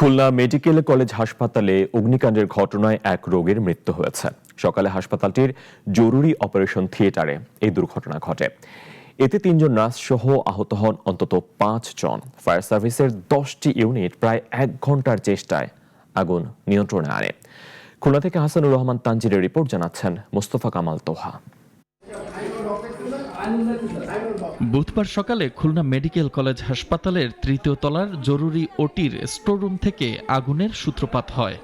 Khulna medical college হাসপাতালে অগ্নিকাণ্ডের ঘটনায় এক রোগীর মৃত্যু হয়েছে। সকালে হাসপাতালটির জরুরি অপারেশন থিয়েটারে এই দুর্ঘটনা ঘটে। এতে ৩ জন নার্স সহ আহত হন অন্তত ৫ জন। ফায়ার সার্ভিসের ১০টি ইউনিট প্রায় ১ ঘন্টার চেষ্টায় আগুন নিয়ন্ত্রণে আনে। খুলনা থেকে হাসানুর রহমান তানজিরের রিপোর্ট, জানাচ্ছেন মোস্তফা কামাল তোহা। বুধবার সকালে খুলনা মেডিকেল কলেজ হাসপাতালের ৩য় তলার জরুরি ওটির স্টোররুম থেকে আগুনের সূত্রপাত হয়।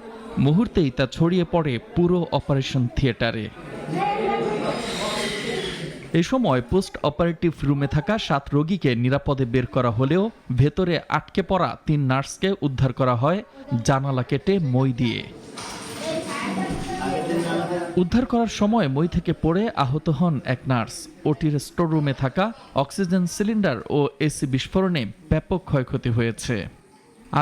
মুহূর্তেই তা ছড়িয়ে পড়ে পুরো অপারেশন থিয়েটারে। এ সময় পোস্ট অপারেটিভ রুমে থাকা ৭ রোগীকে নিরাপদে বের করা হলেও ভেতরে আটকে পড়া ৩ নার্সকে উদ্ধার করা হয় জানালা কেটে মই দিয়ে। উদ্ধার করার সময় মই থেকে পড়ে আহত হন এক নার্স। ওটির স্টোররুমে থাকা অক্সিজেন সিলিন্ডার ও এসি বিস্ফোরণে ব্যাপক ক্ষয়ক্ষতি হয়েছে।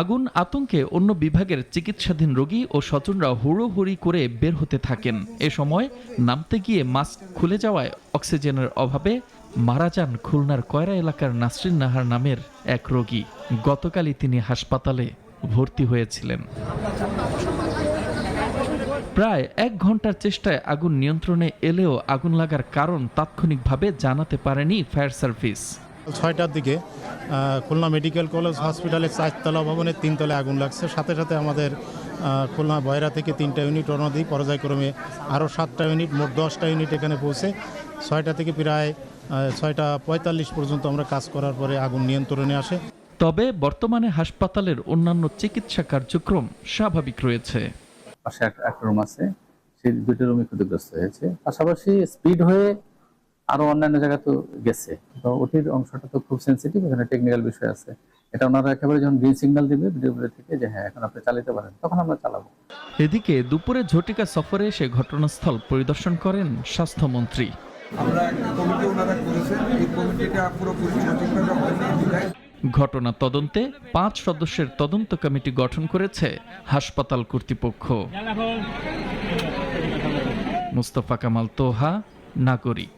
আগুন আতঙ্কে অন্য বিভাগের চিকিৎসাধীন রোগী ও স্বজনরা হুড়োহুড়ি করে বের হতে থাকেন। এ সময় নামতে গিয়ে মাস্ক খুলে যাওয়ায় অক্সিজেনের অভাবে মারা যান খুলনার কয়রা এলাকার নাসরিন নাহার নামের এক রোগী। গতকালই তিনি হাসপাতালে ভর্তি হয়েছিলেন। প্রায় ১ ঘন্টার চেষ্টায় আগুন নিয়ন্ত্রণে এলেও আগুন লাগার কারণ তাৎক্ষণিকভাবে জানাতে পারেনি ফায়ার সার্ভিস। ৬টার দিকে খুলনা মেডিকেল কলেজ হসপিটালের ৪তলা ভবনের ৩ তলায় আগুন লাগছে। সাথে সাথে আমাদের খুলনা বয়রা থেকে ৩টা ইউনিট রওনা দিই, পর্যায়ক্রমে আরও 7টা ইউনিট, মোট 10টা ইউনিট এখানে পৌঁছে ৬টা থেকে প্রায় ৬টা ৪৫ পর্যন্ত আমরা কাজ করার পরে আগুন নিয়ন্ত্রণে আসে। তবে বর্তমানে হাসপাতালের অন্যান্য চিকিৎসা কার্যক্রম স্বাভাবিক রয়েছে। পাশে একটা রুম আছে, সেই 2টা রুমই ক্ষতিগ্রস্ত হয়েছে। পাশাপাশি স্পিড হয়ে আরো অন্যান্য জায়গা তো গেছে। তো ওটির অংশটা তো খুব সেন্সিটিভ, এখানে টেকনিক্যাল বিষয় আছে। এটা ওনারা একেবারে যখন গ্রিন সিগন্যাল দিবে ভিডিও থেকে যে হ্যাঁ এখন আপনি চালাতে পারেন, তখন আমরা চালাবো। এদিকে দুপুরে ঝটিকা সফরে এসে ঘটনাস্থল পরিদর্শন করেন স্বাস্থ্যমন্ত্রী। আমরা একটা কমিটি ওনারা করেছেন, এই কমিটিটা পুরোপুরি সঠিকভাবে হয়নি। ঘটনা তদন্তে ৫ সদস্যের তদন্ত কমিটি গঠন করেছে হাসপাতাল কর্তৃপক্ষ। মোস্তফা কামাল তোহা, নাগরিক।